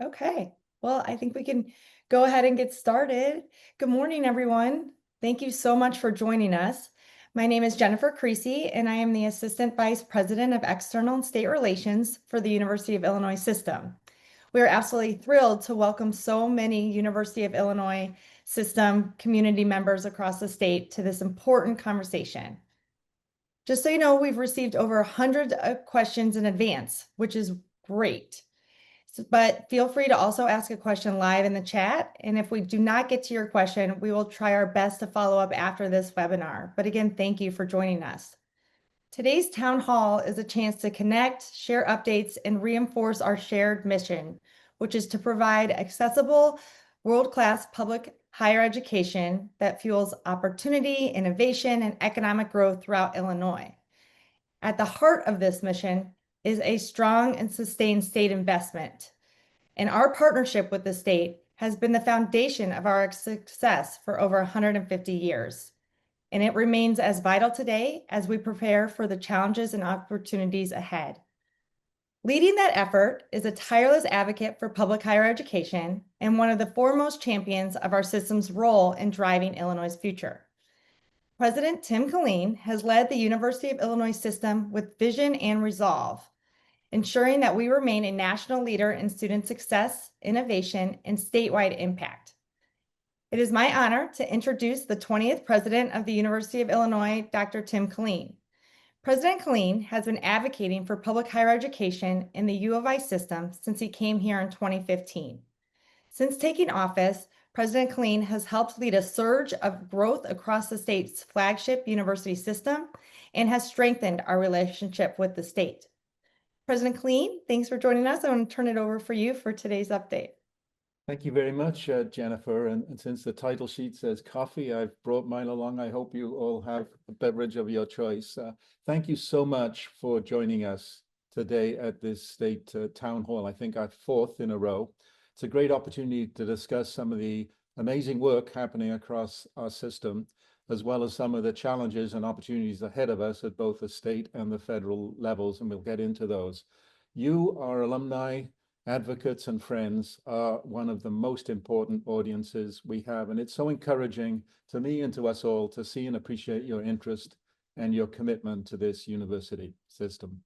Okay, well, I think we can go ahead and get started. Good morning, everyone. Thank you so much for joining us. My name is Jennifer Creasy, and I am the Assistant Vice President of External and State Relations for the University of Illinois System. We are absolutely thrilled to welcome so many University of Illinois System community members across the state to this important conversation. Just so you know, we've received over 100 questions in advance, which is great. But feel free to also ask a question live in the chat. And if we do not get to your question, we will try our best to follow up after this webinar. But again, thank you for joining us. Today's town hall is a chance to connect, share updates, and reinforce our shared mission, which is to provide accessible, world-class public higher education that fuels opportunity, innovation, and economic growth throughout Illinois. At the heart of this mission is a strong and sustained state investment. And our partnership with the state has been the foundation of our success for over 150 years. And it remains as vital today as we prepare for the challenges and opportunities ahead. Leading that effort is a tireless advocate for public higher education and one of the foremost champions of our system's role in driving Illinois' future. President Tim Killeen has led the University of Illinois System with vision and resolve, ensuring that we remain a national leader in student success, innovation, and statewide impact. It is my honor to introduce the 20th president of the University of Illinois, Dr. Tim Killeen. President Killeen has been advocating for public higher education in the U of I system since he came here in 2015. Since taking office, President Killeen has helped lead a surge of growth across the state's flagship university system and has strengthened our relationship with the state. President Killeen, thanks for joining us. I'm going to turn it over for you for today's update. Thank you very much, Jennifer. And since the title sheet says coffee, I've brought mine along. I hope you all have a beverage of your choice. Thank you so much for joining us today at this state town hall. I think our fourth in a row. It's a great opportunity to discuss some of the amazing work happening across our system, as well as some of the challenges and opportunities ahead of us at both the state and the federal levels, and we'll get into those. You, our alumni, advocates, and friends are one of the most important audiences we have, and it's so encouraging to me and to us all to see and appreciate your interest and your commitment to this university system.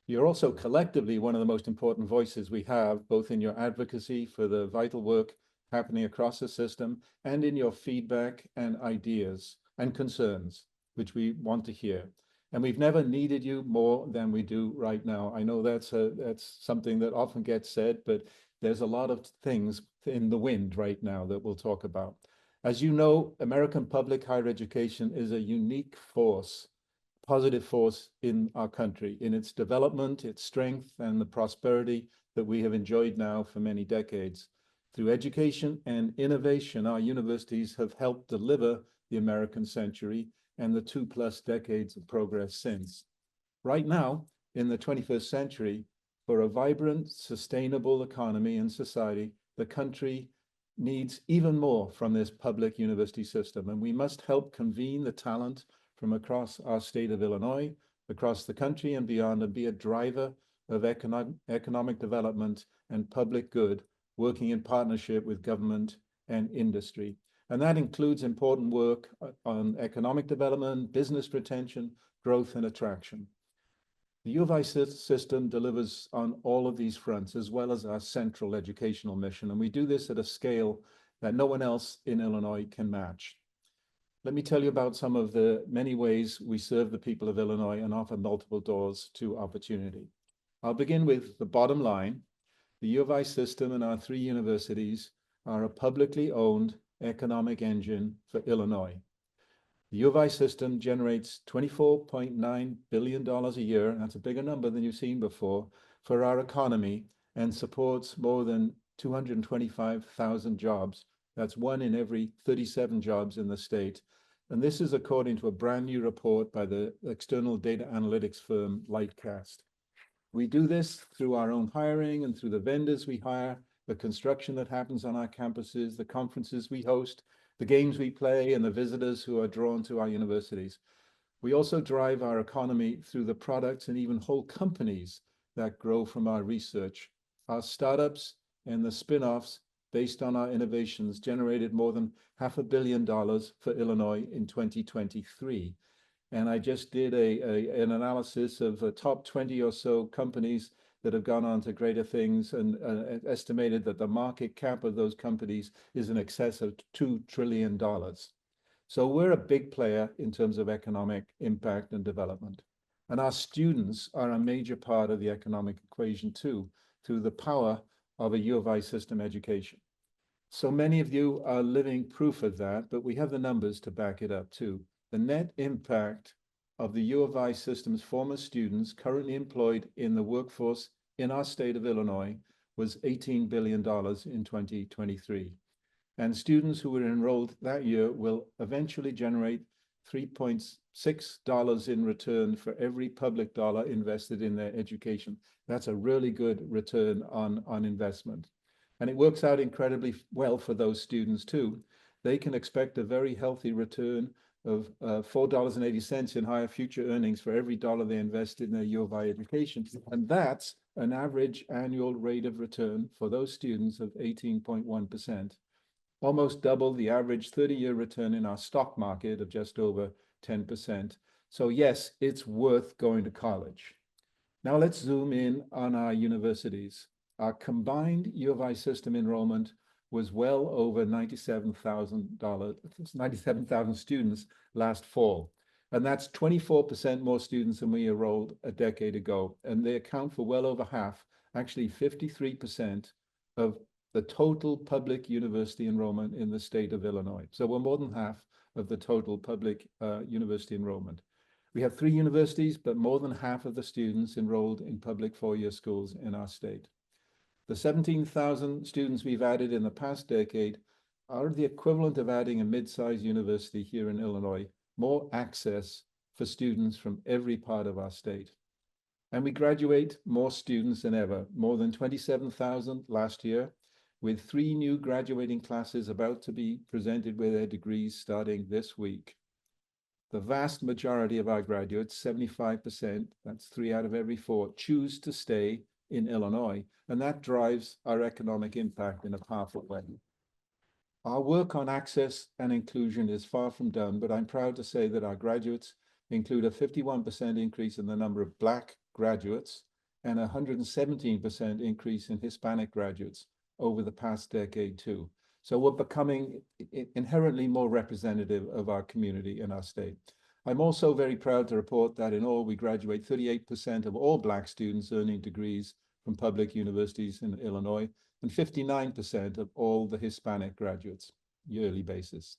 You're also collectively one of the most important voices we have, both in your advocacy for the vital work happening across the system and in your feedback and ideas and concerns, which we want to hear. And we've never needed you more than we do right now. I know that's something that often gets said, but there's a lot of things in the wind right now that we'll talk about. As you know, American public higher education is a unique force, positive force in our country, in its development, its strength, and the prosperity that we have enjoyed now for many decades. Through education and innovation, our universities have helped deliver the American century and the 2+ decades of progress since. Right now, in the 21st century, for a vibrant, sustainable economy and society, the country needs even more from this public university system, and we must help convene the talent from across our state of Illinois, across the country and beyond, and be a driver of economic development and public good, working in partnership with government and industry. And that includes important work on economic development, business retention, growth, and attraction. The U of I system delivers on all of these fronts, as well as our central educational mission, and we do this at a scale that no one else in Illinois can match. Let me tell you about some of the many ways we serve the people of Illinois and offer multiple doors to opportunity. I'll begin with the bottom line. The U of I system and our 3 universities are a publicly owned economic engine for Illinois. The U of I system generates $24.9 billion a year, and that's a bigger number than you've seen before, for our economy, and supports more than 225,000 jobs. That's 1 in every 37 jobs in the state. And this is according to a brand new report by the external data analytics firm Lightcast. We do this through our own hiring and through the vendors we hire, the construction that happens on our campuses, the conferences we host, the games we play, and the visitors who are drawn to our universities. We also drive our economy through the products and even whole companies that grow from our research. Our startups and the spin-offs based on our innovations generated more than $500 million for Illinois in 2023. And I just did an analysis of the top 20 or so companies that have gone on to greater things, and estimated that the market cap of those companies is in excess of $2 trillion. So we're a big player in terms of economic impact and development. And our students are a major part of the economic equation too, through the power of a U of I system education. So many of you are living proof of that, but we have the numbers to back it up too. The net impact of the U of I system's former students currently employed in the workforce in our state of Illinois was $18 billion in 2023. And students who were enrolled that year will eventually generate $3.6 in return for every public dollar invested in their education. That's a really good return on investment. And it works out incredibly well for those students too. They can expect a very healthy return of $4.80 in higher future earnings for every dollar they invest in their U of I education. And that's an average annual rate of return for those students of 18.1%, almost double the average 30-year return in our stock market of just over 10%. So yes, it's worth going to college. Now let's zoom in on our universities. Our combined U of I system enrollment was well over 97,000 students last fall. And that's 24% more students than we enrolled a decade ago. And they account for well over half, actually 53% of the total public university enrollment in the state of Illinois. So we're more than half of the total public university enrollment. We have 3 universities, but more than half of the students enrolled in public four-year schools in our state. The 17,000 students we've added in the past decade are the equivalent of adding a mid-sized university here in Illinois, more access for students from every part of our state. And we graduate more students than ever, more than 27,000 last year, with 3 new graduating classes about to be presented with their degrees starting this week. The vast majority of our graduates, 75%, that's 3 out of every 4, choose to stay in Illinois, and that drives our economic impact in a powerful way. Our work on access and inclusion is far from done, but I'm proud to say that our graduates include a 51% increase in the number of Black graduates and a 117% increase in Hispanic graduates over the past decade too. So we're becoming inherently more representative of our community in our state. I'm also very proud to report that in all, we graduate 38% of all Black students earning degrees from public universities in Illinois, and 59% of all the Hispanic graduates, yearly basis.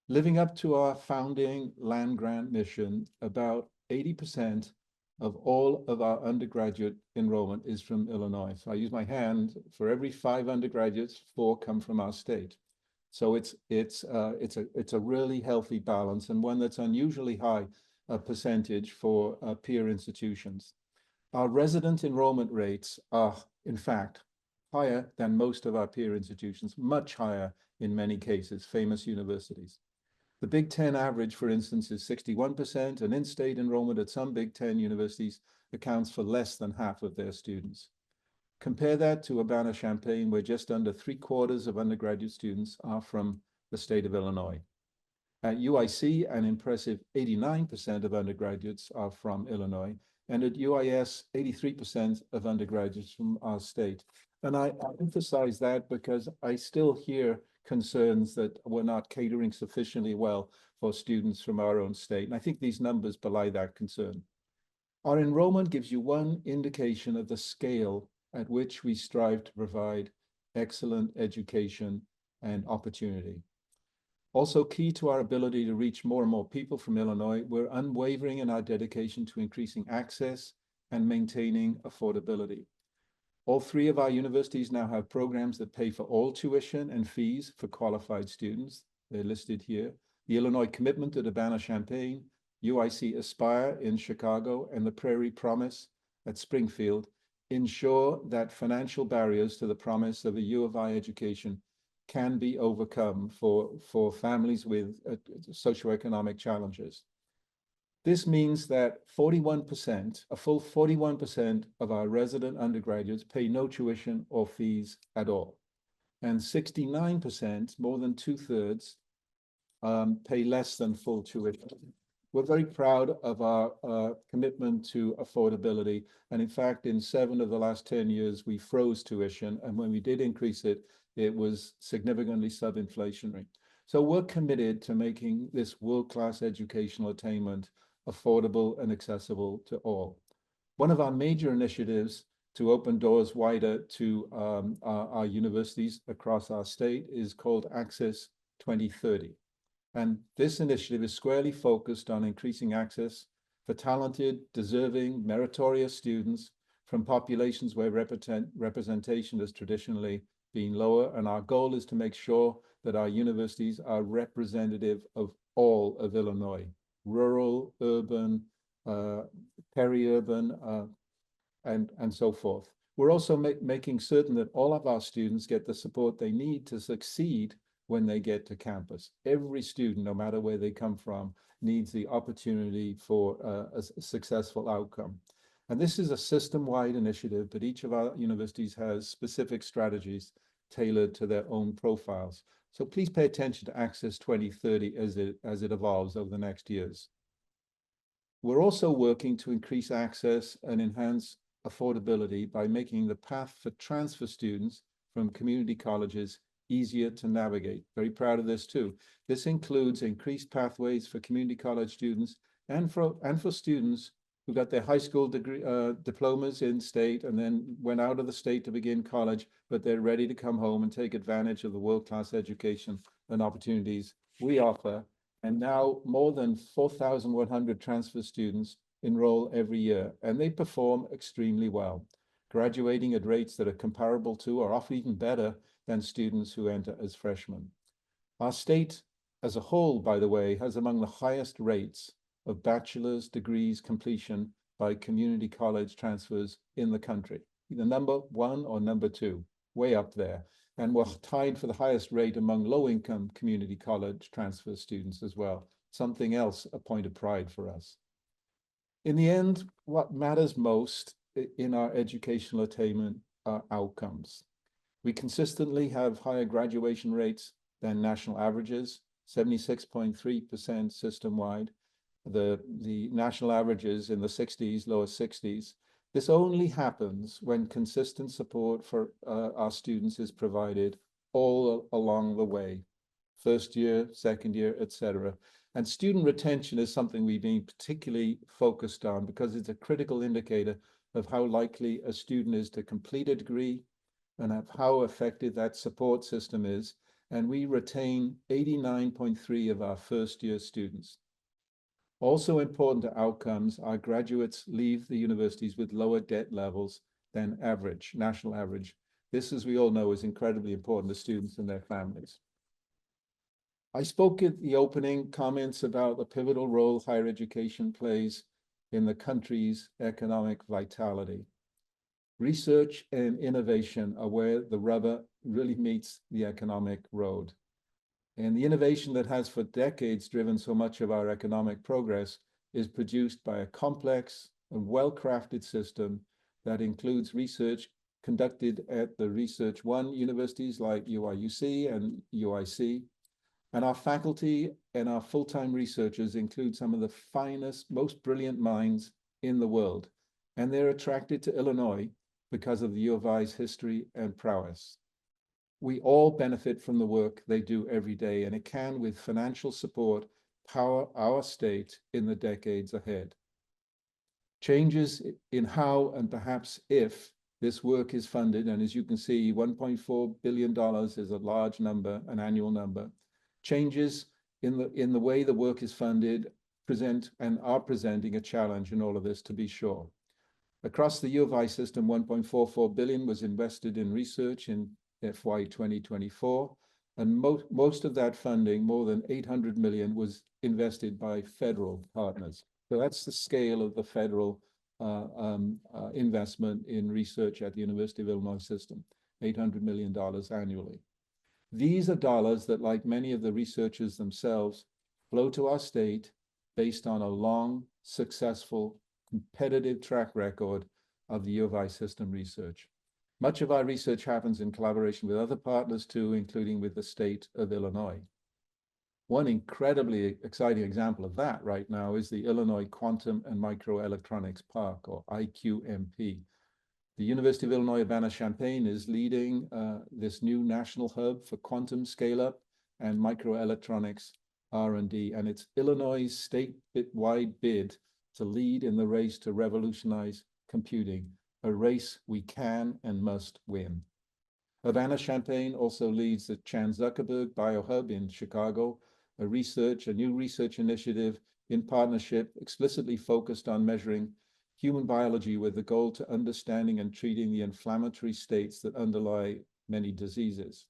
Living up to our founding land-grant mission, about 80% of all of our undergraduate enrollment is from Illinois. So I use my hand, for every 5 undergraduates, 4 come from our state. So it's a really healthy balance, and one that's unusually high percentage for peer institutions. Our resident enrollment rates are, in fact, higher than most of our peer institutions, much higher in many cases, famous universities. The Big Ten average, for instance, is 61%, and in-state enrollment at some Big Ten universities accounts for less than half of their students. Compare that to Urbana-Champaign, where just under 3/4 of undergraduate students are from the state of Illinois. At UIC, an impressive 89% of undergraduates are from Illinois, and at UIS, 83% of undergraduates from our state. And I emphasize that because I still hear concerns that we're not catering sufficiently well for students from our own state. And I think these numbers belie that concern. Our enrollment gives you one indication of the scale at which we strive to provide excellent education and opportunity. Also key to our ability to reach more and more people from Illinois, we're unwavering in our dedication to increasing access and maintaining affordability. All 3 of our universities now have programs that pay for all tuition and fees for qualified students. They're listed here. The Illinois Commitment at Urbana-Champaign, UIC Aspire in Chicago, and the Prairie Promise at Springfield ensure that financial barriers to the promise of a U of I education can be overcome for families with socioeconomic challenges. This means that 41%, a full 41% of our resident undergraduates pay no tuition or fees at all. And 69%, more than 2/3, pay less than full tuition. We're very proud of our commitment to affordability. And in fact, in 7 of the last 10 years, we froze tuition. And when we did increase it, it was significantly sub-inflationary. So we're committed to making this world-class educational attainment affordable and accessible to all. One of our major initiatives to open doors wider to our universities across our state is called Access 2030. And this initiative is squarely focused on increasing access for talented, deserving, meritorious students from populations where representation has traditionally been lower. And our goal is to make sure that our universities are representative of all of Illinois, rural, urban, peri-urban, and so forth. We're also making certain that all of our students get the support they need to succeed when they get to campus. Every student, no matter where they come from, needs the opportunity for a successful outcome. And this is a system-wide initiative, but each of our universities has specific strategies tailored to their own profiles. So please pay attention to Access 2030 as it evolves over the next years. We're also working to increase access and enhance affordability by making the path for transfer students from community colleges easier to navigate. Very proud of this too. This includes increased pathways for community college students and for students who got their high school degree diplomas in state and then went out of the state to begin college, but they're ready to come home and take advantage of the world-class education and opportunities we offer. And now more than 4,100 transfer students enroll every year, and they perform extremely well, graduating at rates that are comparable to or often even better than students who enter as freshmen. Our state as a whole, by the way, has among the highest rates of bachelor's degrees completion by community college transfers in the country, either number 1 or number 2, way up there. And we're tied for the highest rate among low-income community college transfer students as well, something else, a point of pride for us. In the end, what matters most in our educational attainment are outcomes. We consistently have higher graduation rates than national averages, 76.3% system-wide. The national averages in the 60s, lower 60s. This only happens when consistent support for our students is provided all along the way, first year, second year, etc. And student retention is something we've been particularly focused on because it's a critical indicator of how likely a student is to complete a degree and of how effective that support system is. And we retain 89.3% of our first-year students. Also important to outcomes, our graduates leave the universities with lower debt levels than average, national average. This, as we all know, is incredibly important to students and their families. I spoke at the opening comments about the pivotal role higher education plays in the country's economic vitality. Research and innovation are where the rubber really meets the economic road. And the innovation that has for decades driven so much of our economic progress is produced by a complex and well-crafted system that includes research conducted at the Research One universities like UIUC and UIC. And our faculty and our full-time researchers include some of the finest, most brilliant minds in the world. And they're attracted to Illinois because of the U of I's history and prowess. We all benefit from the work they do every day, and it can, with financial support, power our state in the decades ahead. Changes in how and perhaps if this work is funded, and as you can see, $1.4 billion is a large number, an annual number. Changes in the way the work is funded present and are presenting a challenge in all of this, to be sure. Across the U of I system, $1.44 billion was invested in research in FY 2024, and most of that funding, more than $800 million, was invested by federal partners. So that's the scale of the federal investment in research at the University of Illinois system, $800 million annually. These are dollars that, like many of the researchers themselves, flow to our state based on a long successful, competitive track record of the U of I system research. Much of our research happens in collaboration with other partners too, including with the state of Illinois. One incredibly exciting example of that right now is the Illinois Quantum and Microelectronics Park, or IQMP. The University of Illinois Urbana-Champaign is leading this new national hub for quantum scale-up and microelectronics R&D, and it's Illinois' statewide bid to lead in the race to revolutionize computing, a race we can and must win. Urbana-Champaign also leads the Chan Zuckerberg BioHub in Chicago, a new research initiative in partnership explicitly focused on measuring human biology with the goal to understanding and treating the inflammatory states that underlie many diseases.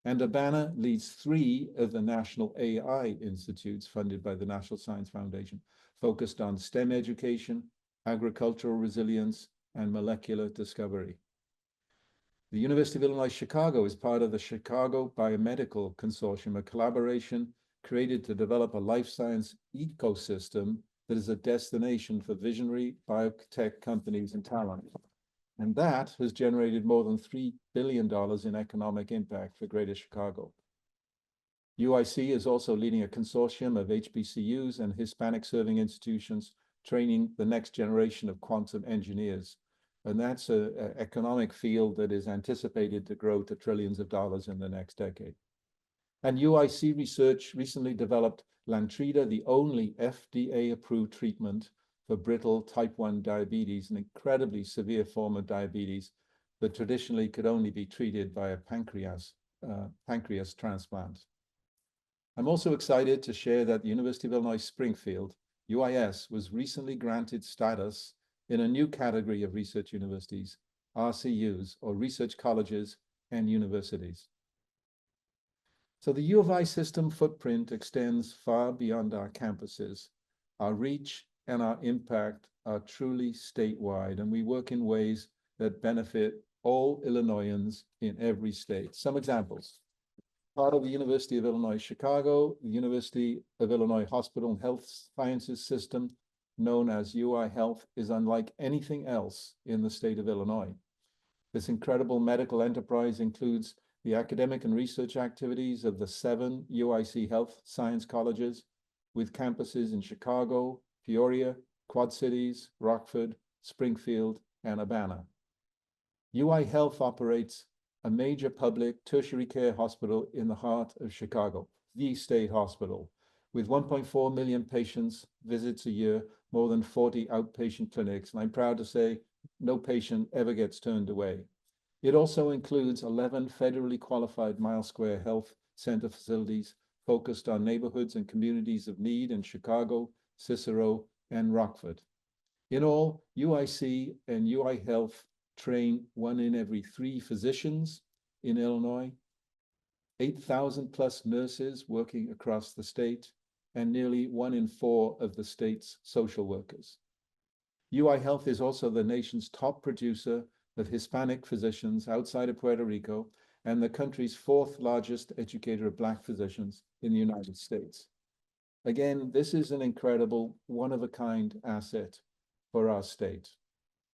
And Urbana leads 3 of the national AI institutes funded by the National Science Foundation, focused on STEM education, agricultural resilience, and molecular discovery. The University of Illinois Chicago is part of the Chicago Biomedical Consortium, a collaboration created to develop a life science ecosystem that is a destination for visionary biotech companies and talent. And that has generated more than $3 billion in economic impact for Greater Chicago. UIC is also leading a consortium of HBCUs and Hispanic-serving institutions training the next generation of quantum engineers. And that's an economic field that is anticipated to grow to trillions of dollars in the next decade. And UIC research recently developed Lantrida, the only FDA-approved treatment for brittle type 1 diabetes, an incredibly severe form of diabetes that traditionally could only be treated by a pancreas transplant. I'm also excited to share that the University of Illinois Springfield, UIS, was recently granted status in a new category of research universities, RCUs, or research colleges and universities. So the U of I system footprint extends far beyond our campuses. Our reach and our impact are truly statewide, and we work in ways that benefit all Illinoisans in every state. Some examples. Part of the University of Illinois Chicago, the University of Illinois Hospital and Health Sciences System, known as UI Health, is unlike anything else in the state of Illinois. This incredible medical enterprise includes the academic and research activities of the 7 UIC Health Science Colleges, with campuses in Chicago, Peoria, Quad Cities, Rockford, Springfield, and Urbana. UI Health operates a major public tertiary care hospital in the heart of Chicago, the state hospital, with 1.4 million patients visits a year, more than 40 outpatient clinics, and I'm proud to say no patient ever gets turned away. It also includes 11 federally qualified mile square health center facilities focused on neighborhoods and communities of need in Chicago, Cicero, and Rockford. In all, UIC and UI Health train 1 in every 3 physicians in Illinois, 8,000 plus nurses working across the state, and nearly 1 in 4 of the state's social workers. UI Health is also the nation's top producer of Hispanic physicians outside of Puerto Rico, and the country's 4th largest educator of Black physicians in the United States. Again, this is an incredible, one-of-a-kind asset for our state.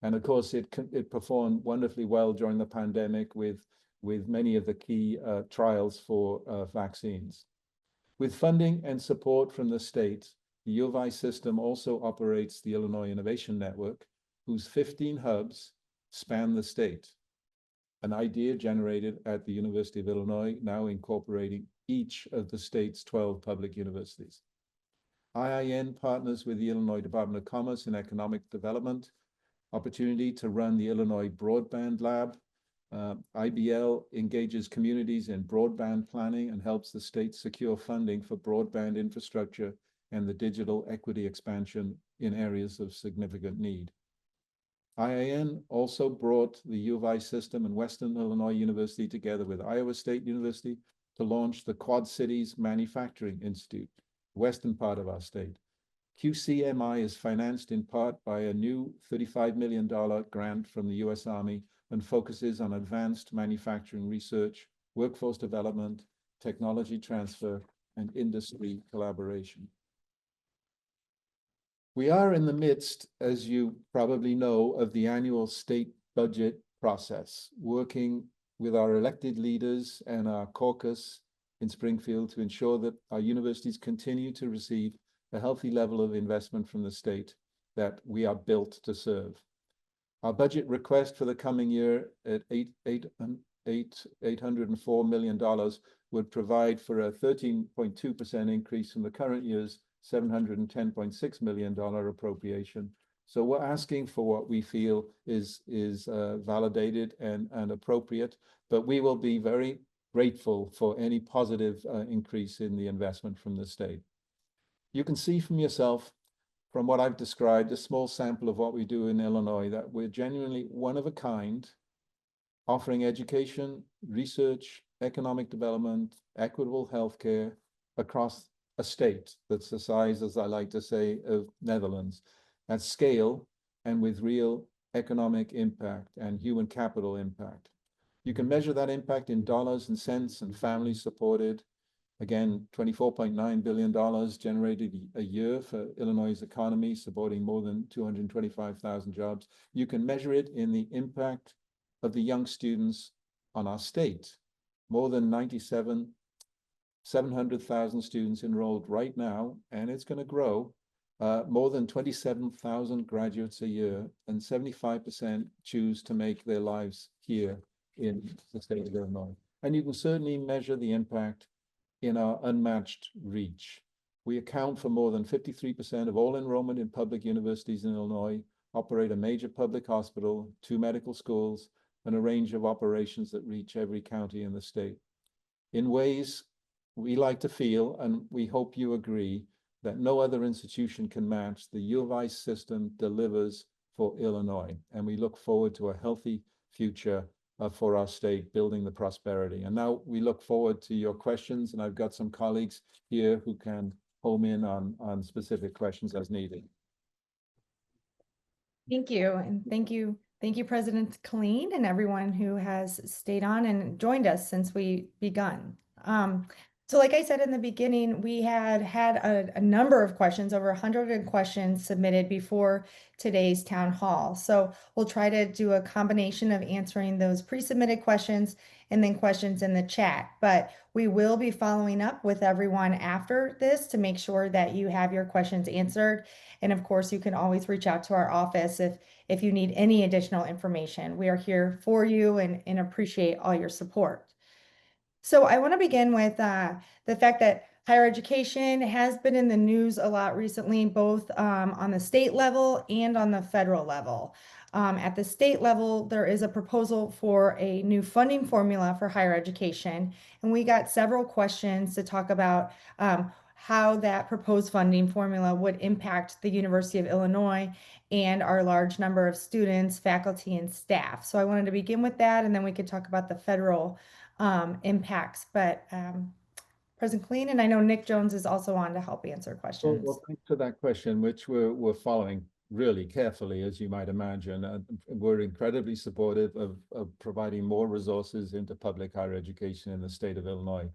And of course, it performed wonderfully well during the pandemic with many of the key trials for vaccines. With funding and support from the state, the U of I system also operates the Illinois Innovation Network, whose 15 hubs span the state. An idea generated at the University of Illinois, now incorporating each of the state's 12 public universities. IIN partners with the Illinois Department of Commerce and Economic Development, opportunity to run the Illinois Broadband Lab. IBL engages communities in broadband planning and helps the state secure funding for broadband infrastructure and the digital equity expansion in areas of significant need. IIN also brought the U of I system and Western Illinois University together with Iowa State University to launch the Quad Cities Manufacturing Institute, western part of our state. QCMI is financed in part by a new $35 million grant from the U.S. Army and focuses on advanced manufacturing research, workforce development, technology transfer, and industry collaboration. We are in the midst, as you probably know, of the annual state budget process, working with our elected leaders and our caucus in Springfield to ensure that our universities continue to receive a healthy level of investment from the state that we are built to serve. Our budget request for the coming year at $804 million would provide for a 13.2% increase from the current year's $710.6 million appropriation. So we're asking for what we feel is validated and appropriate, but we will be very grateful for any positive increase in the investment from the state. You can see from yourself, from what I've described, a small sample of what we do in Illinois, that we're genuinely one of a kind, offering education, research, economic development, equitable healthcare across a state that's the size, as I like to say, of Netherlands, at scale and with real economic impact and human capital impact. You can measure that impact in dollars and cents and families supported. Again, $24.9 billion generated a year for Illinois' economy, supporting more than 225,000 jobs. You can measure it in the impact of the young students on our state. More than 700,000 students enrolled right now, and it's going to grow. More than 27,000 graduates a year, and 75% choose to make their lives here in the state of Illinois. And you can certainly measure the impact in our unmatched reach. We account for more than 53% of all enrollment in public universities in Illinois, operate a major public hospital, 2 medical schools, and a range of operations that reach every county in the state. In ways we like to feel, and we hope you agree, that no other institution can match, the U of I system delivers for Illinois. And we look forward to a healthy future for our state, building the prosperity. And now we look forward to your questions, and I've got some colleagues here who can home in on specific questions as needed. Thank you. And thank you, President Killeen, and everyone who has stayed on and joined us since we begun. So like I said in the beginning, we had a number of questions, over 100 questions submitted before today's town hall. So we'll try to do a combination of answering those pre-submitted questions and then questions in the chat. But we will be following up with everyone after this to make sure that you have your questions answered. And of course, you can always reach out to our office if you need any additional information. We are here for you and appreciate all your support. So I want to begin with the fact that higher education has been in the news a lot recently, both on the state level and on the federal level. At the state level, there is a proposal for a new funding formula for higher education, and we got several questions to talk about how that proposed funding formula would impact the University of Illinois and our large number of students, faculty, and staff. So I wanted to begin with that, and then we could talk about the federal impacts. But President Killeen, and I know Nick Jones is also on to help answer questions. Well, thanks for that question, which we're following really carefully, as you might imagine. We're incredibly supportive of providing more resources into public higher education in the state of Illinois.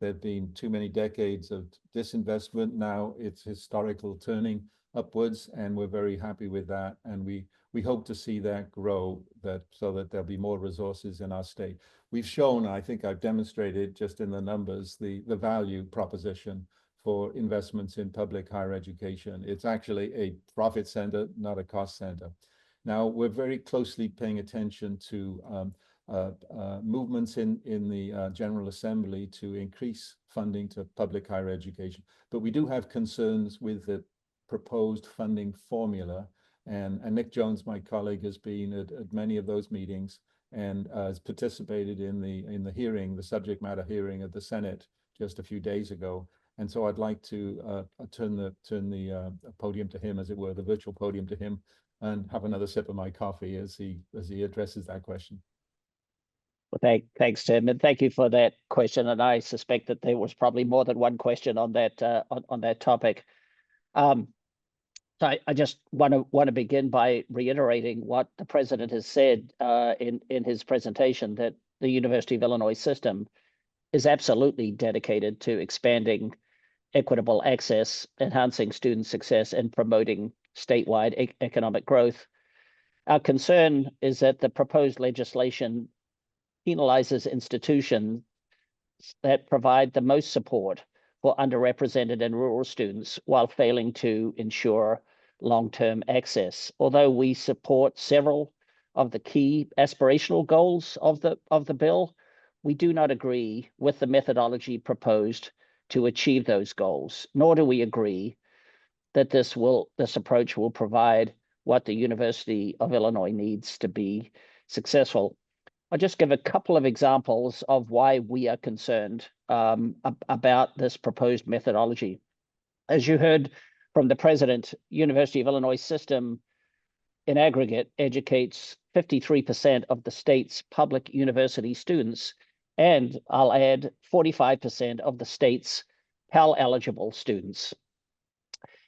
There have been too many decades of disinvestment. Now it's historical turning upwards, and we're very happy with that. And we hope to see that grow, so that there'll be more resources in our state. We've shown, I think I've demonstrated just in the numbers, the value proposition for investments in public higher education. It's actually a profit center, not a cost center. Now, we're very closely paying attention to movements in the General Assembly to increase funding to public higher education. But we do have concerns with the proposed funding formula. And Nick Jones, my colleague, has been at many of those meetings and has participated in the hearing, the subject matter hearing at the Senate just a few days ago. And so I'd like to turn the podium to him, as it were, the virtual podium to him, and have another sip of my coffee as he addresses that question. Well, thanks, Tim, and thank you for that question. And I suspect that there was probably more than one question on that on that topic. So I just want to begin by reiterating what the president has said in his presentation, that the University of Illinois system is absolutely dedicated to expanding equitable access, enhancing student success, and promoting statewide economic growth. Our concern is that the proposed legislation penalizes institutions that provide the most support for underrepresented and rural students while failing to ensure long-term access. Although we support several of the key aspirational goals of the bill, we do not agree with the methodology proposed to achieve those goals, nor do we agree that this approach will provide what the University of Illinois needs to be successful. I'll just give a couple of examples of why we are concerned about this proposed methodology. As you heard from the president, University of Illinois system in aggregate educates 53% of the state's public university students, and I'll add 45% of the state's Pell-eligible students,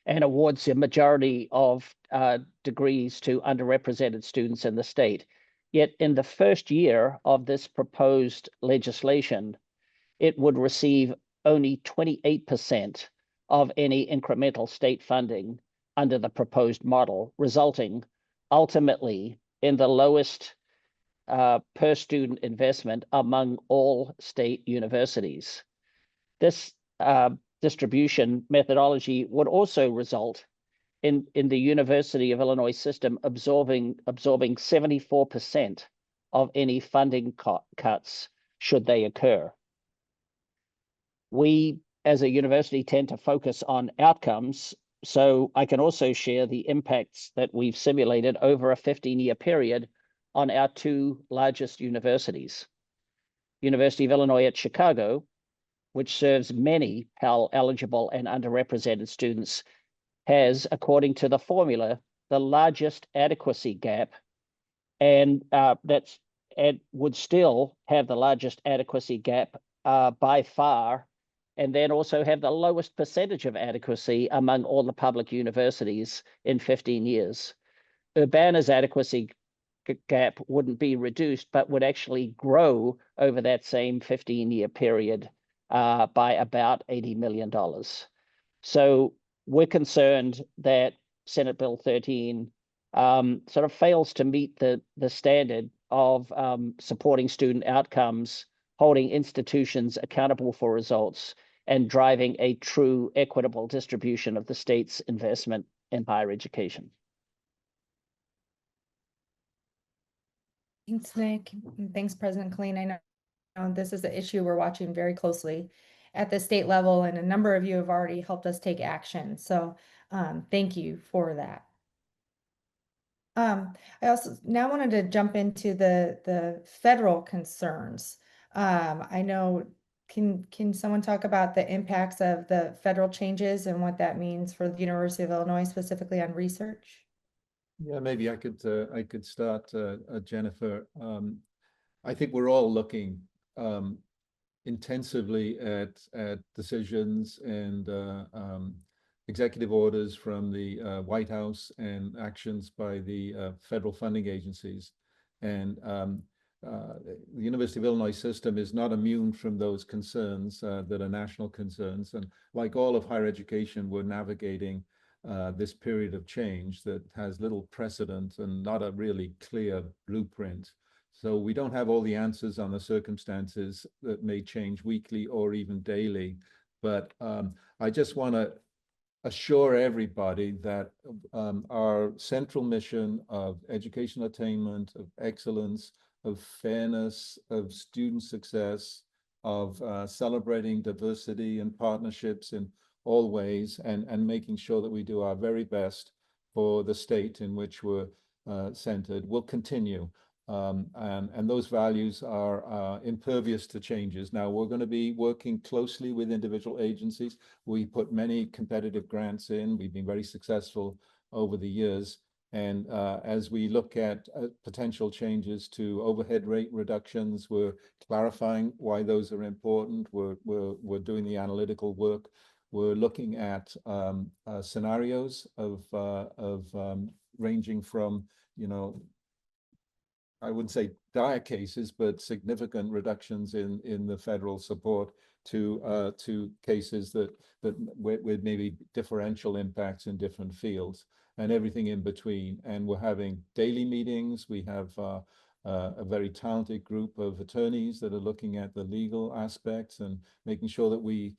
and awards a majority of degrees to underrepresented students in the state. Yet in the first year of this proposed legislation, it would receive only 28% of any incremental state funding under the proposed model, resulting ultimately in the lowest per student investment among all state universities. This distribution methodology would also result in the University of Illinois system absorbing 74% of any funding cuts should they occur. We, as a university, tend to focus on outcomes, so I can also share the impacts that we've simulated over a 15-year period on our two largest universities. University of Illinois at Chicago, which serves many Pell-eligible and underrepresented students, has, according to the formula, the largest adequacy gap, and would still have the largest adequacy gap by far, and then also have the lowest percentage of adequacy among all the public universities in 15 years. Urbana's adequacy gap wouldn't be reduced, but would actually grow over that same 15-year period by about $80 million. So we're concerned that Senate Bill 13 sort of fails to meet the standard of supporting student outcomes, holding institutions accountable for results, and driving a true equitable distribution of the state's investment in higher education. Thanks, Nick. And thanks, President Killeen. I know this is an issue we're watching very closely at the state level, and a number of you have already helped us take action. So thank you for that. I also now wanted to jump into the federal concerns. I know, can someone talk about the impacts of the federal changes and what that means for the University of Illinois, specifically on research? Yeah, maybe I could start, Jennifer. I think we're all looking intensively at decisions and executive orders from the White House and actions by the federal funding agencies. And the University of Illinois system is not immune from those concerns that are national concerns. And like all of higher education, we're navigating this period of change that has little precedent and not a really clear blueprint. So we don't have all the answers on the circumstances that may change weekly or even daily. But I just want to assure everybody that our central mission of educational attainment, of excellence, of fairness, of student success, of celebrating diversity and partnerships in all ways, and making sure that we do our very best for the state in which we're centered will continue. And those values are impervious to changes. Now, we're going to be working closely with individual agencies. We put many competitive grants in. We've been very successful over the years. And as we look at potential changes to overhead rate reductions, we're clarifying why those are important. We're doing the analytical work. We're looking at scenarios of ranging from, I wouldn't say dire cases, but significant reductions in the federal support to cases that with maybe differential impacts in different fields. and everything in between. And we're having daily meetings. We have a very talented group of attorneys that are looking at the legal aspects and making sure that we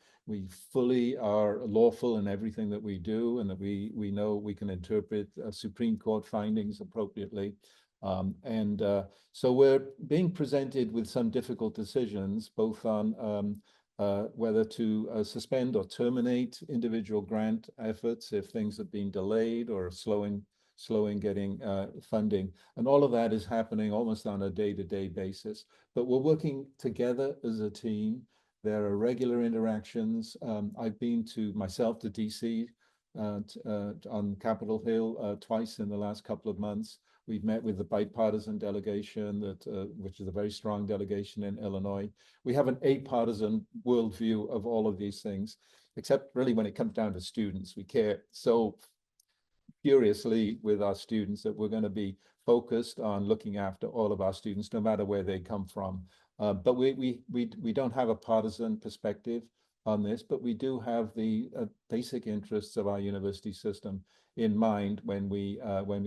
fully are lawful in everything that we do, and that we know we can interpret Supreme Court findings appropriately. So we're being presented with some difficult decisions, both on whether to suspend or terminate individual grant efforts if things have been delayed or slowing getting funding. And all of that is happening almost on a day-to-day basis. But we're working together as a team. There are regular interactions. I've been myself to DC on Capitol Hill twice in the last couple of months. We've met with the bipartisan delegation, which is a very strong delegation in Illinois. We have an apartisan worldview of all of these things, except really when it comes down to students. We care so furiously with our students that we're going to be focused on looking after all of our students, no matter where they come from. But we don't have a partisan perspective on this, but we do have the basic interests of our university system in mind when we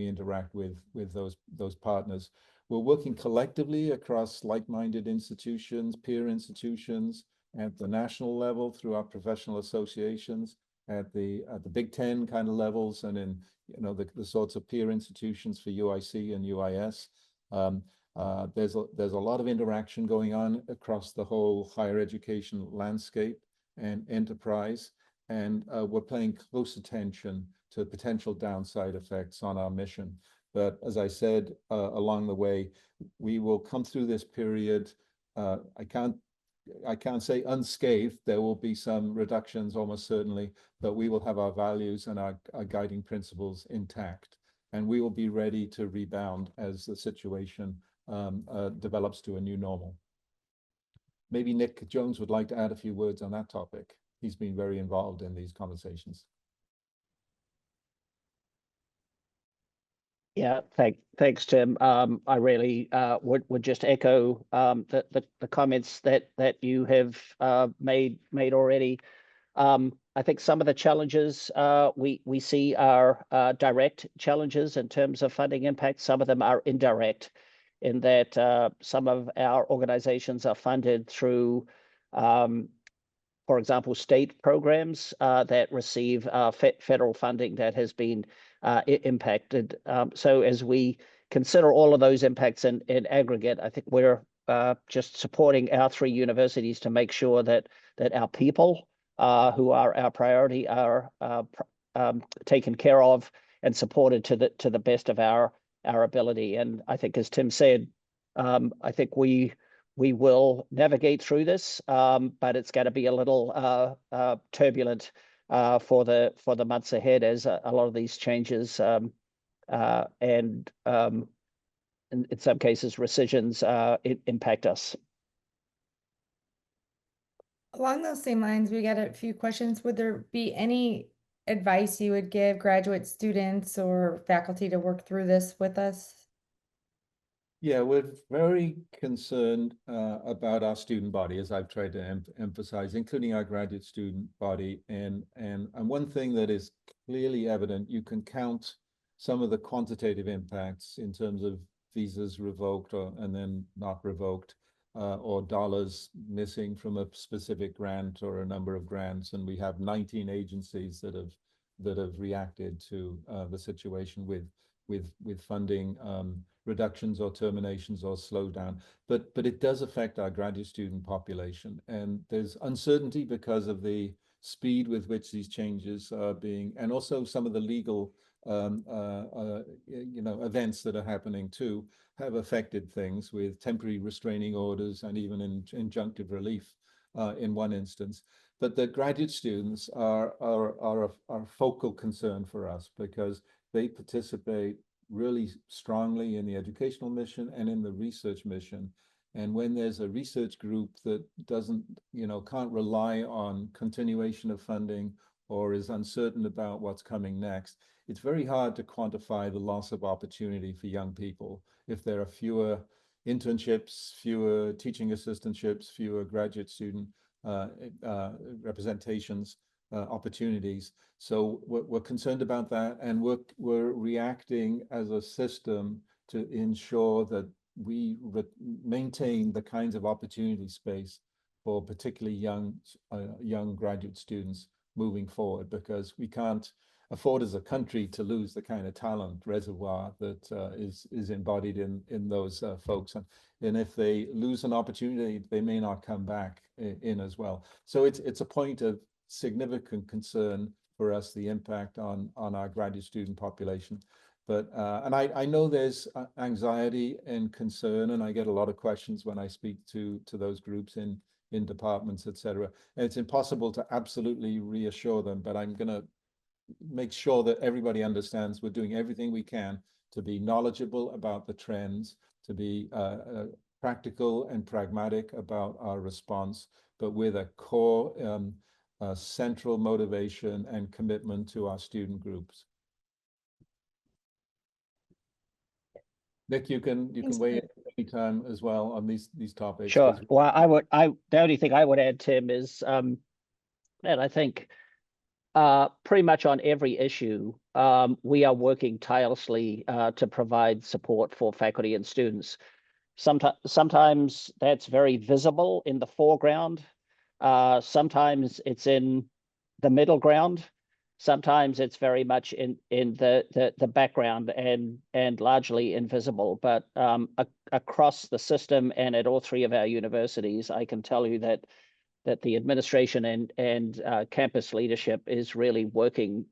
interact with those partners. We're working collectively across like-minded institutions, peer institutions, at the national level through our professional associations, at the Big Ten kind of levels, and in the sorts of peer institutions for UIC and UIS. There's a lot of interaction going on across the whole higher education landscape and enterprise, and we're paying close attention to potential downside effects on our mission. But as I said, along the way, we will come through this period. I can't say unscathed. There will be some reductions, almost certainly, but we will have our values and our guiding principles intact, and we will be ready to rebound as the situation develops to a new normal. Maybe Nick Jones would like to add a few words on that topic. He's been very involved in these conversations. Yeah, thanks, Tim. I really would just echo the comments that you have made already. I think some of the challenges we see are direct challenges in terms of funding impact. Some of them are indirect, in that some of our organizations are funded through, for example, state programs that receive federal funding that has been impacted. So as we consider all of those impacts in aggregate, I think we're just supporting our three universities to make sure that our people who are our priority are taken care of and supported to the best of our ability. And I think, as Tim said, I think we will navigate through this, but it's going to be a little turbulent for the months ahead, as a lot of these changes and in some cases rescissions impact us. Along those same lines, we got a few questions. Would there be any advice you would give graduate students or faculty to work through this with us? Yeah, we're very concerned about our student body, as I've tried to emphasize, including our graduate student body. And one thing that is clearly evident, you can count some of the quantitative impacts in terms of visas revoked and then not revoked, or dollars missing from a specific grant or a number of grants. And we have 19 agencies that have reacted to the situation with funding reductions or terminations or slowdown. But it does affect our graduate student population, and there's uncertainty because of the speed with which these changes are being, and also some of the legal events that are happening too, have affected things with temporary restraining orders and even injunctive relief in one instance. But the graduate students are a focal concern for us, because they participate really strongly in the educational mission and in the research mission. And when there's a research group that can't rely on continuation of funding or is uncertain about what's coming next, it's very hard to quantify the loss of opportunity for young people if there are fewer internships, fewer teaching assistantships, fewer graduate student representations opportunities. So we're concerned about that, and we're reacting as a system to ensure that we maintain the kinds of opportunity space for particularly young graduate students moving forward, because we can't afford as a country to lose the kind of talent reservoir that is embodied in those folks. And if they lose an opportunity, they may not come back in as well. So it's a point of significant concern for us, the impact on our graduate student population. But and I know there's anxiety and concern, and I get a lot of questions when I speak to those groups in departments, et cetera. And it's impossible to absolutely reassure them, but I'm going to make sure that everybody understands we're doing everything we can to be knowledgeable about the trends, to be practical and pragmatic about our response, but with a core central motivation and commitment to our student groups. Nick, you can weigh in anytime as well on these topics. Sure. Well, the only thing I would add, Tim, is that I think pretty much on every issue, we are working tirelessly to provide support for faculty and students. Sometimes that's very visible in the foreground. Sometimes it's in the middle ground. Sometimes it's very much in the background and largely invisible. But across the system and at all three of our universities, I can tell you that the administration and campus leadership is really working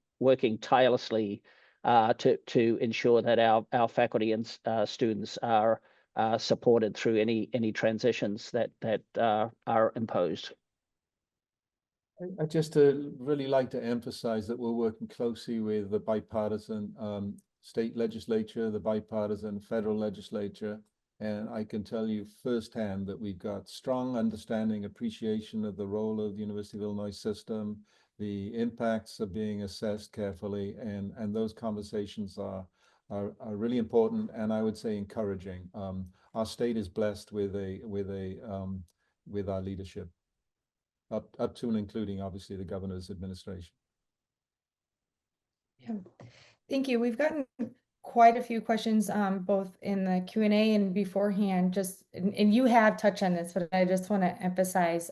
tirelessly to ensure that our faculty and students are supported through any transitions that are imposed. I just really like to emphasize that we're working closely with the bipartisan state legislature, the bipartisan federal legislature, and I can tell you firsthand that we've got strong understanding, appreciation of the role of the University of Illinois system. The impacts are being assessed carefully, and those conversations are really important, and I would say encouraging. Our state is blessed with our leadership, up to and including obviously the governor's administration. Yeah, thank you. We've gotten quite a few questions, both in the Q&A and beforehand, and you have touched on this, but I just want to emphasize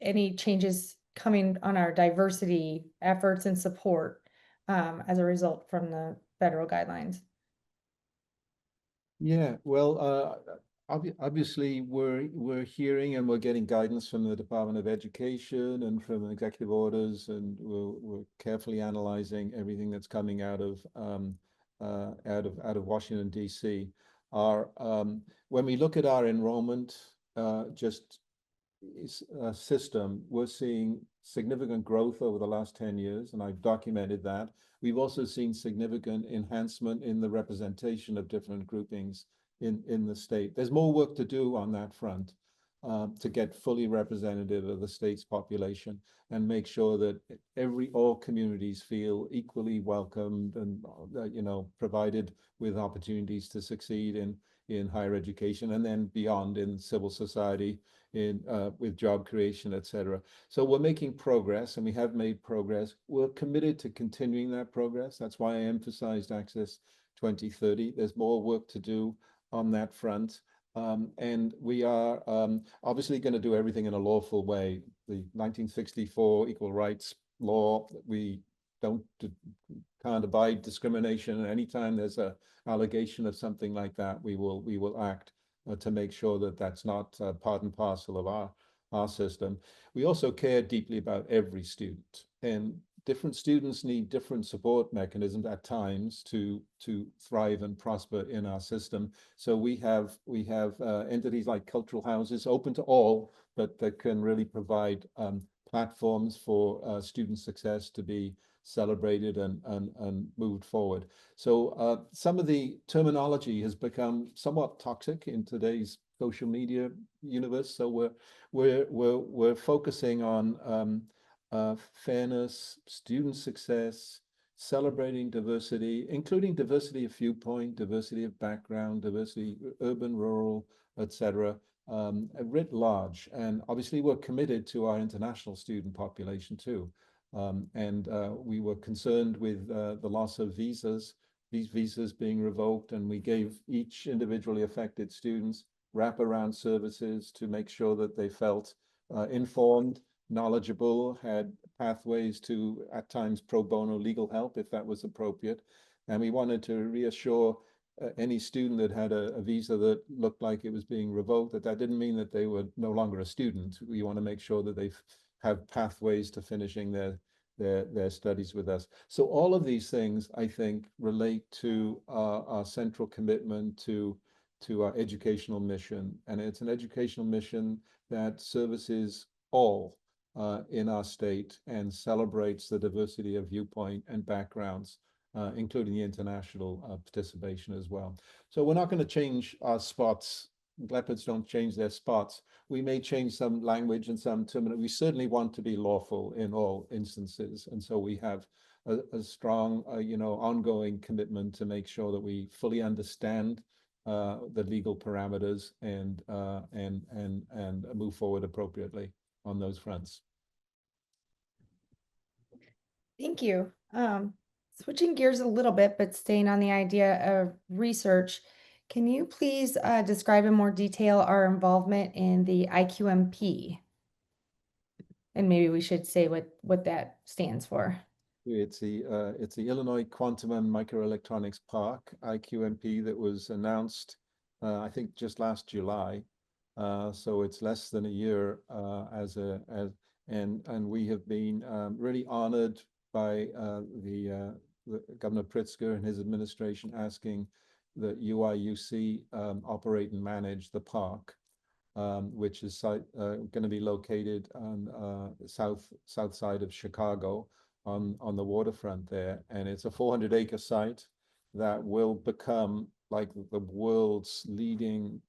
any changes coming on our diversity efforts and support as a result from the federal guidelines. Yeah, well, obviously we're hearing and we're getting guidance from the Department of Education and from executive orders, and we're carefully analyzing everything that's coming out of Washington, D.C. When we look at our enrollment system, we're seeing significant growth over the last 10 years, and I've documented that. We've also seen significant enhancement in the representation of different groupings in the state. There's more work to do on that front to get fully representative of the state's population and make sure that all communities feel equally welcomed and provided with opportunities to succeed in higher education and then beyond in civil society, with job creation, et cetera. So we're making progress, and we have made progress. We're committed to continuing that progress. That's why I emphasized Access 2030. There's more work to do on that front. And we are obviously going to do everything in a lawful way. The 1964 Equal Rights Law, we can't abide discrimination. And anytime there's an allegation of something like that, we will act to make sure that that's not part and parcel of our system. We also care deeply about every student, and different students need different support mechanisms at times to thrive and prosper in our system. So we have entities like cultural houses open to all, but that can really provide platforms for student success to be celebrated and moved forward. So some of the terminology has become somewhat toxic in today's social media universe. So we're focusing on fairness, student success, celebrating diversity, including diversity of viewpoint, diversity of background, diversity, urban, rural, etc. writ large. And obviously, we're committed to our international student population too. We were concerned with the loss of visas, these visas being revoked, and we gave each individually affected students wraparound services to make sure that they felt informed, knowledgeable, had pathways to, at times, pro bono legal help if that was appropriate. And we wanted to reassure any student that had a visa that looked like it was being revoked, that didn't mean that they were no longer a student. We want to make sure that they have pathways to finishing their studies with us. So all of these things, I think, relate to our central commitment to our educational mission. And it's an educational mission that services all in our state and celebrates the diversity of viewpoint and backgrounds, including the international participation as well. So we're not going to change our spots. Leopards don't change their spots. We may change some language and some terminology. We certainly want to be lawful in all instances. And so we have a strong, ongoing commitment to make sure that we fully understand the legal parameters and move forward appropriately on those fronts. Thank you. Switching gears a little bit, but staying on the idea of research, can you please describe in more detail our involvement in the IQMP? And maybe we should say what that stands for. It's the Illinois Quantum and Microelectronics Park, IQMP, that was announced, I think, just last July. So it's less than a year and we have been really honored by the Governor Pritzker and his administration asking that UIUC operate and manage the park, which is going to be located on south side of Chicago on the waterfront there. And it's a 400-acre site that will become like the world's leading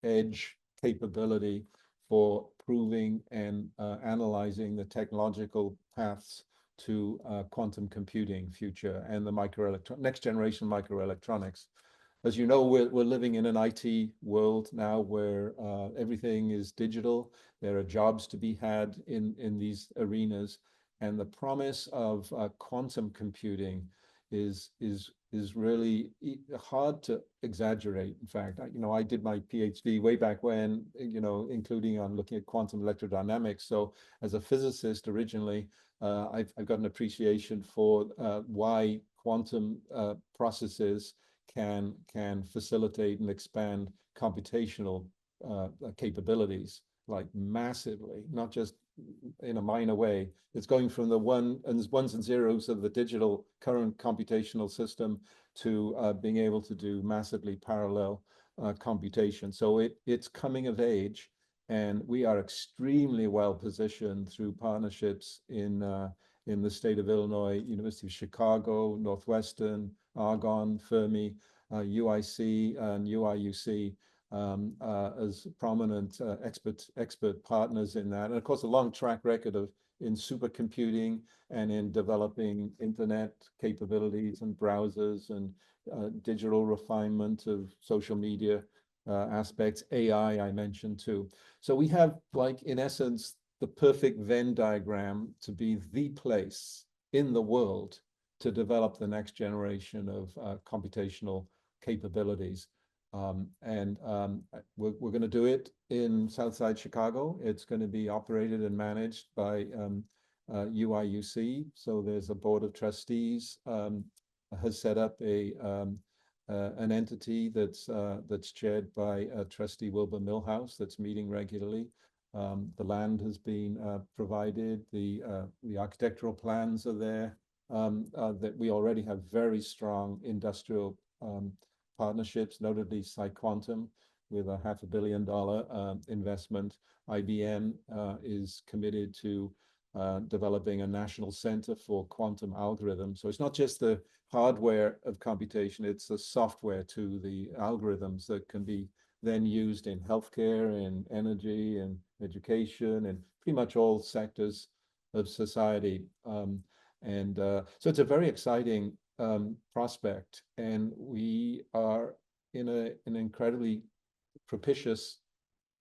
edge capability for proving and analyzing the technological paths to quantum computing future and the next generation microelectronics. As you know, we're living in an IT world now where everything is digital. There are jobs to be had in these arenas, and the promise of quantum computing is really hard to exaggerate. In fact, I did my PhD way back when, including on looking at quantum electrodynamics. So as a physicist originally, I've got an appreciation for why quantum processes can facilitate and expand computational capabilities like massively, not just in a minor way. It's going from the ones and zeros of the digital current computational system to being able to do massively parallel computation. So it's coming of age, and we are extremely well positioned through partnerships in the state of Illinois, University of Chicago, Northwestern, Argonne, Fermi, UIC, and UIUC as prominent expert partners in that. And of course, a long track record in supercomputing and in developing internet capabilities and browsers and digital refinement of social media aspects, AI I mentioned too. So we have, like, in essence, the perfect Venn diagram to be the place in the world to develop the next generation of computational capabilities. We're going to do it in Southside Chicago. It's going to be operated and managed by UIUC. So there's a board of trustees has set up an entity that's chaired by Trustee Wilbur Millhouse that's meeting regularly. The land has been provided. The architectural plans are there. That we already have very strong industrial partnerships, notably PsiQuantum, with a $500 million investment. IBM is committed to developing a national center for quantum algorithms. So it's not just the hardware of computation, it's the software to the algorithms that can be then used in healthcare and energy and education and pretty much all sectors of society. So it's a very exciting prospect, and we are in an incredibly propitious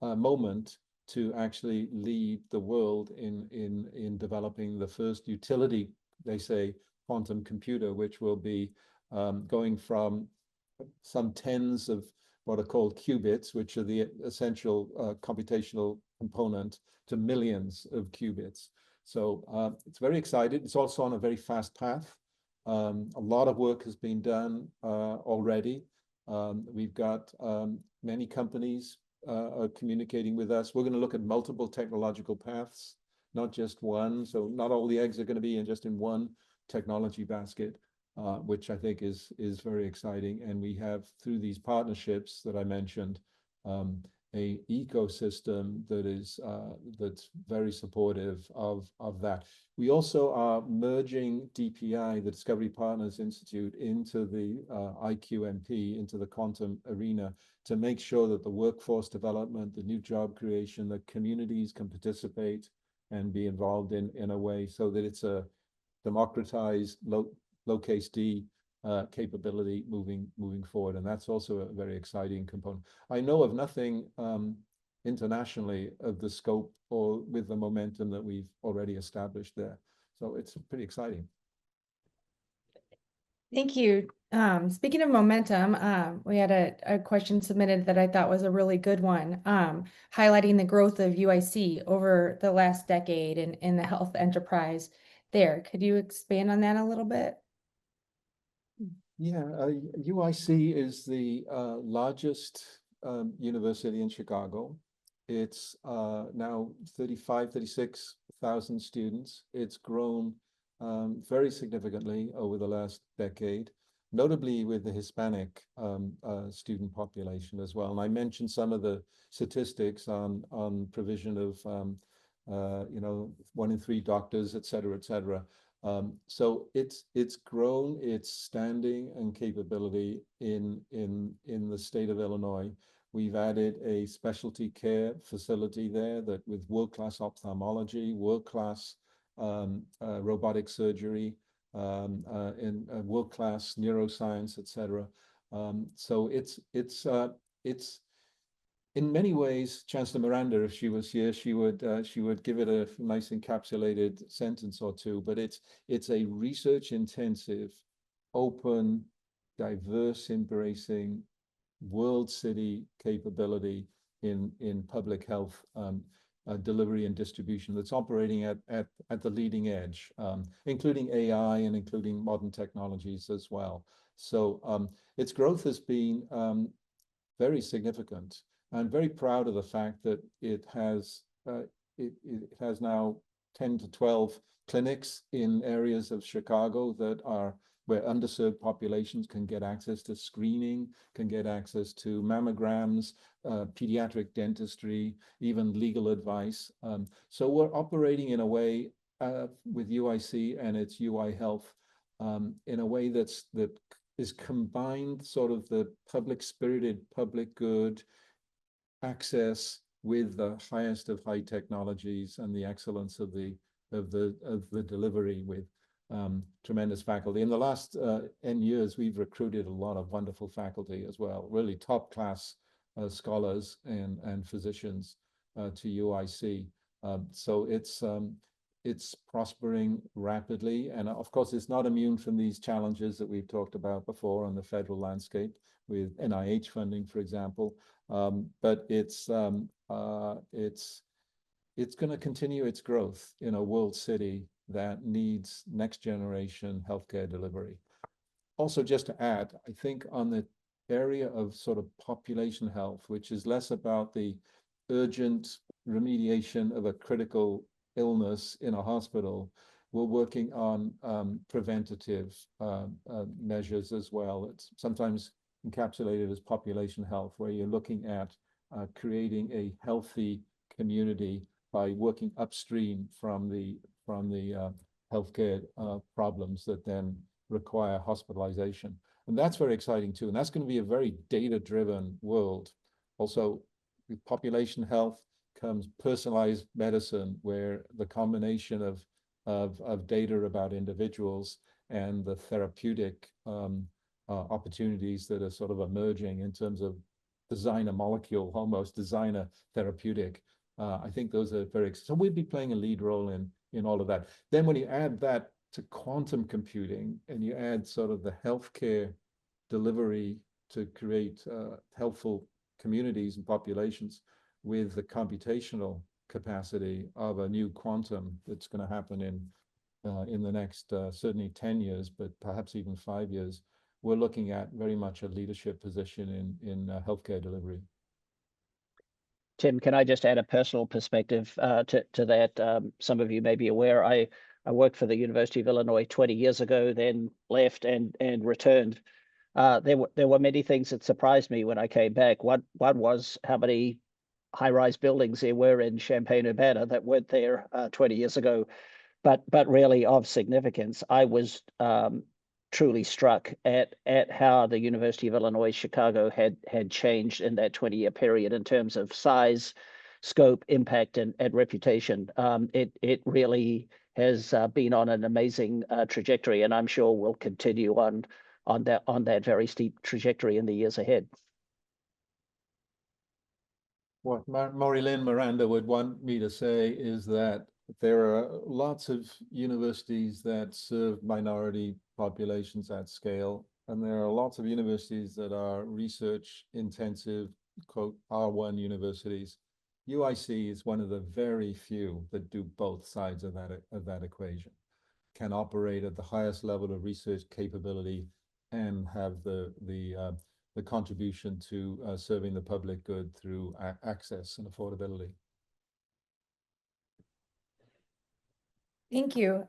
moment to actually lead the world in developing the first utility, they say, quantum computer, which will be going from some tens of what are called qubits, which are the essential computational component, to millions of qubits. So it's very exciting. It's also on a very fast path. A lot of work has been done already. We've got many companies are communicating with us. We're going to look at multiple technological paths, not just one. So not all the eggs are going to be in just in one technology basket, which I think is very exciting. And we have, through these partnerships that I mentioned, a ecosystem that is that's very supportive of that. We also are merging DPI, the Discovery Partners Institute, into the IQMP, into the quantum arena, to make sure that the workforce development, the new job creation, the communities can participate and be involved in a way so that it's a democratized low case D capability moving forward. And that's also a very exciting component. I know of nothing internationally of the scope or with the momentum that we've already established there. So it's pretty exciting. Thank you. Speaking of momentum, we had a question submitted that I thought was a really good one, highlighting the growth of UIC over the last decade in the health enterprise there. Could you expand on that a little bit? Yeah, UIC is the largest university in Chicago. It's now 36,000 students. It's grown very significantly over the last decade, notably with the Hispanic student population as well. And I mentioned some of the statistics on provision of, 1 in 3 doctors, et cetera, et cetera. So it's grown its standing and capability in the state of Illinois. We've added a specialty care facility there that with world-class ophthalmology, world-class robotic surgery, and world-class neuroscience, et cetera. So it's in many ways, Chancellor Miranda, if she was here, she would give it a nice encapsulated sentence or two. But it's a research-intensive, open, diverse, embracing world city capability in public health delivery and distribution that's operating at the leading edge, including AI and including modern technologies as well. So its growth has been very significant. I'm very proud of the fact that it has now 10 to 12 clinics in areas of Chicago that are where underserved populations can get access to screening, can get access to mammograms, pediatric dentistry, even legal advice. So we're operating in a way with UIC and its UI Health in a way that is combined sort of the public spirited, public good access with the highest of high technologies and the excellence of the delivery with tremendous faculty. In the last N years, we've recruited a lot of wonderful faculty as well, really top class scholars and physicians to UIC. So it's prospering rapidly, and of course, it's not immune from these challenges that we've talked about before on the federal landscape with NIH funding, for example. But it's going to continue its growth in a world city that needs next generation healthcare delivery. Also, just to add, I think on the area of sort of population health, which is less about the urgent remediation of a critical illness in a hospital, we're working on preventative measures as well. It's sometimes encapsulated as population health, where you're looking at creating a healthy community by working upstream from the healthcare problems that then require hospitalization. And that's very exciting too. And that's going to be a very data-driven world. Also, with population health comes personalized medicine, where the combination of data about individuals and the therapeutic opportunities that are sort of emerging in terms of design a molecule, almost design a therapeutic. I think those are very, so we'd be playing a lead role in all of that. Then when you add that to quantum computing and you add sort of the healthcare delivery to create helpful communities and populations with the computational capacity of a new quantum that's going to happen in the next certainly 10 years, but perhaps even 5 years, we're looking at very much a leadership position in healthcare delivery. Tim, can I just add a personal perspective to that? Some of you may be aware, I worked for the University of Illinois 20 years ago, then left and returned. There were many things that surprised me when I came back. One was how many high-rise buildings there were in Champaign-Urbana that weren't there 20 years ago, but really of significance. I was truly struck at how the University of Illinois Chicago had changed in that 20-year period in terms of size, scope, impact, and reputation. It really has been on an amazing trajectory, and I'm sure will continue on that very steep trajectory in the years ahead. What Marilyn Miranda would want me to say is that there are lots of universities that serve minority populations at scale, and there are lots of universities that are research intensive, quote, R1 universities. UIC is one of the very few that do both sides of that equation, can operate at the highest level of research capability and have the contribution to serving the public good through access and affordability. Thank you.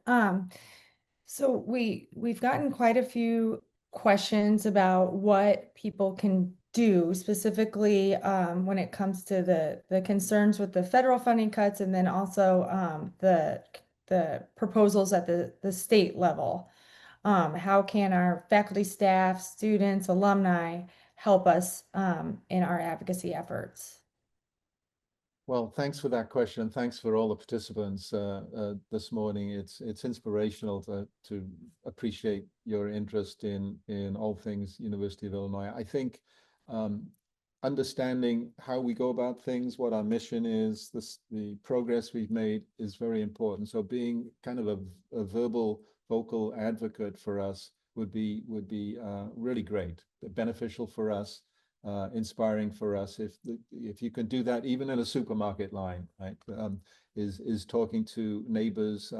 So we've gotten quite a few questions about what people can do specifically when it comes to the concerns with the federal funding cuts, and then also the proposals at the state level. How can our faculty, staff, students, alumni help us in our advocacy efforts? Well, thanks for that question. Thanks for all the participants this morning. It's inspirational to appreciate your interest in all things University of Illinois. I think understanding how we go about things, what our mission is, the progress we've made is very important. So being kind of a vocal advocate for us would be really great, beneficial for us. Inspiring for us if you can do that even in a supermarket line, right? Is talking to neighbors,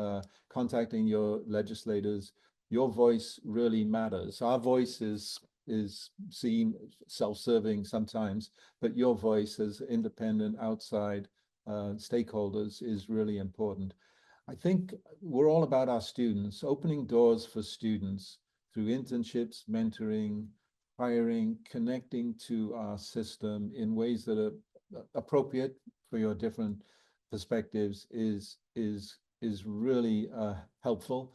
contacting your legislators. Your voice really matters. Our voice is seen self-serving sometimes, but your voice as independent outside stakeholders is really important. I think we're all about our students, opening doors for students through internships, mentoring, hiring, connecting to our system in ways that are appropriate for your different perspectives is really helpful.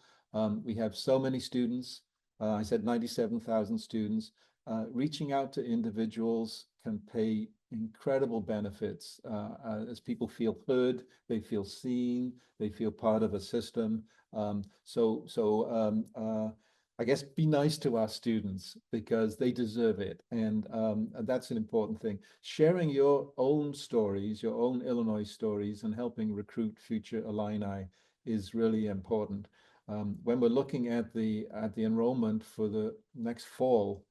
We have so many students. I said 97,000 students. Reaching out to individuals can pay incredible benefits as people feel heard, they feel seen, they feel part of a system. I guess be nice to our students because they deserve it. And that's an important thing. Sharing your own stories, your own Illinois stories, and helping recruit future alumni is really important. When we're looking at the enrollment for the next fall,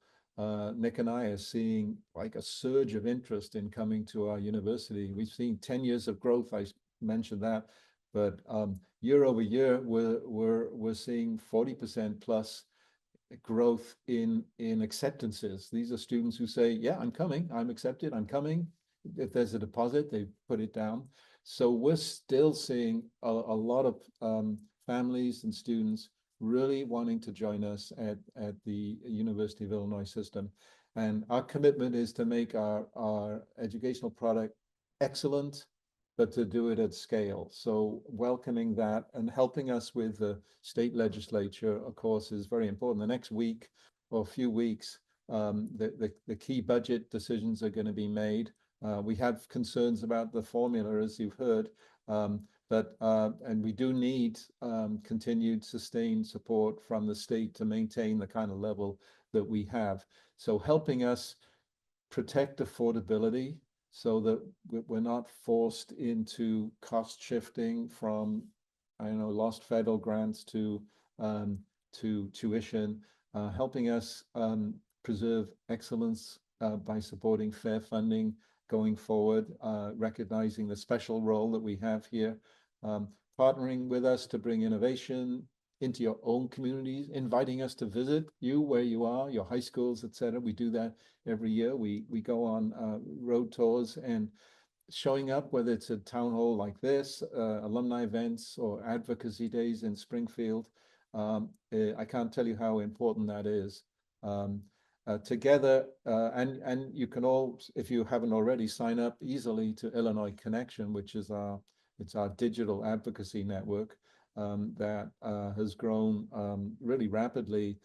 Nick and I are seeing like a surge of interest in coming to our university. We've seen 10 years of growth. I mentioned that, but year over year, we're seeing 40% plus growth in acceptances. These are students who say, yeah, I'm coming, I'm accepted, I'm coming. If there's a deposit, they put it down. So we're still seeing a lot of families and students really wanting to join us at the University of Illinois system. And our commitment is to make our educational product excellent, but to do it at scale. So welcoming that and helping us with the state legislature, of course, is very important. The next week or few weeks, the key budget decisions are going to be made. We have concerns about the formula, as you've heard, and we do need continued sustained support from the state to maintain the kind of level that we have. So helping us protect affordability so that we're not forced into cost shifting from, I don't know, lost federal grants to tuition, helping us preserve excellence by supporting fair funding going forward, recognizing the special role that we have here, partnering with us to bring innovation into your own communities, inviting us to visit you where you are, your high schools, etc. We do that every year. We go on road tours and showing up, whether it's a town hall like this, alumni events, or advocacy days in Springfield. I can't tell you how important that is. Together, and you can all, if you haven't already, sign up easily to Illinois Connection, which is our digital advocacy network that has grown really rapidly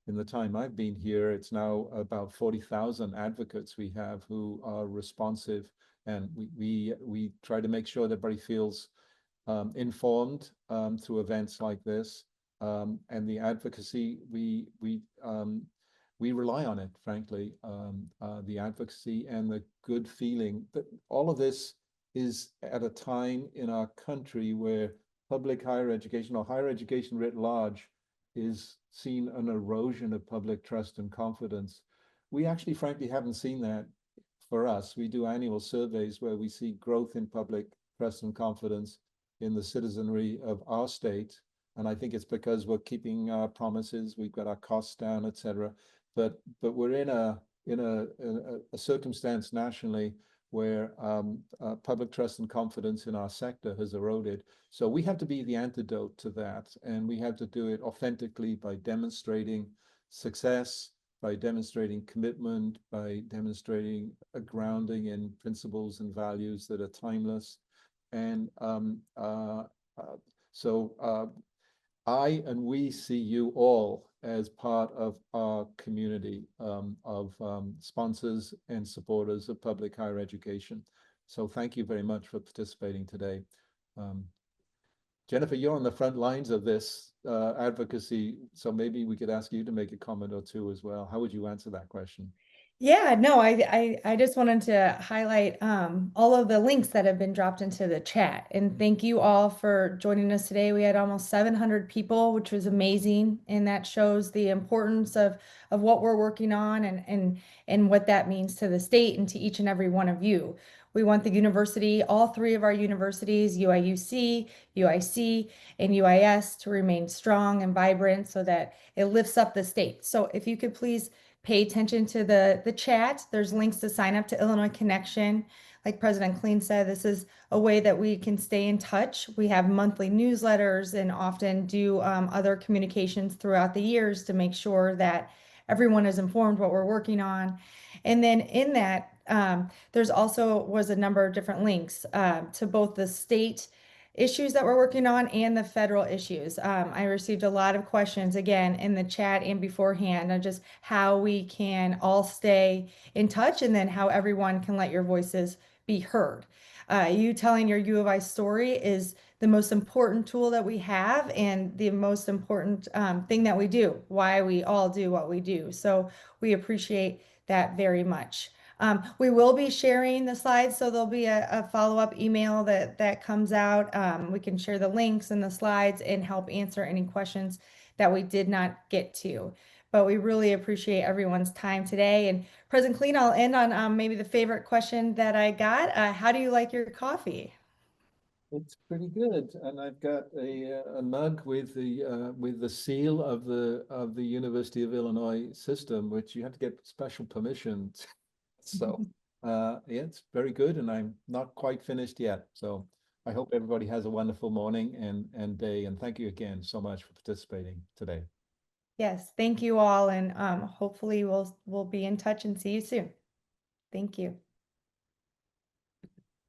in the time I've been here. It's now about 40,000 advocates we have who are responsive, and we try to make sure that everybody feels informed through events like this, and the advocacy we rely on it, frankly, the advocacy and the good feeling that all of this is at a time in our country where public higher education, or higher education writ large, is seen an erosion of public trust and confidence. We actually, frankly, haven't seen that for us. We do annual surveys where we see growth in public trust and confidence in the citizenry of our state. And I think it's because we're keeping our promises, we've got our costs down, et cetera. But we're in a circumstance nationally where public trust and confidence in our sector has eroded. So we have to be the antidote to that, and we have to do it authentically by demonstrating success, by demonstrating commitment, by demonstrating a grounding in principles and values that are timeless. And so I and we see you all as part of our community of sponsors and supporters of public higher education. So thank you very much for participating today. Jennifer, you're on the front lines of this advocacy, so maybe we could ask you to make a comment or two as well. How would you answer that question? Yeah, no, I just wanted to highlight all of the links that have been dropped into the chat. And thank you all for joining us today. We had almost 700 people, which was amazing. And that shows the importance of what we're working on and what that means to the state and to each and every one of you. We want the university, all three of our universities, UIUC, UIC, and UIS, to remain strong and vibrant so that it lifts up the state. So if you could please pay attention to the chat. There's links to sign up to Illinois Connection. Like President Killeen said, this is a way that we can stay in touch. We have monthly newsletters and often do other communications throughout the years to make sure that everyone is informed what we're working on. And then in that, there's also was a number of different links to both the state issues that we're working on and the federal issues. I received a lot of questions again in the chat and beforehand on just how we can all stay in touch and then how everyone can let your voices be heard. You telling your U of I story is the most important tool that we have and the most important thing that we do, why we all do what we do. So we appreciate that very much. We will be sharing the slides, so there'll be a follow-up email that comes out. We can share the links and the slides and help answer any questions that we did not get to. But we really appreciate everyone's time today. And President Killeen, I'll end on maybe the favorite question that I got. How do you like your coffee? It's pretty good, and I've got a mug with the seal of the University of Illinois system, which you have to get special permission. So yeah, it's very good, and I'm not quite finished yet. So I hope everybody has a wonderful morning and day, and thank you again so much for participating today. Yes, thank you all, and hopefully we'll be in touch and see you soon. Thank you.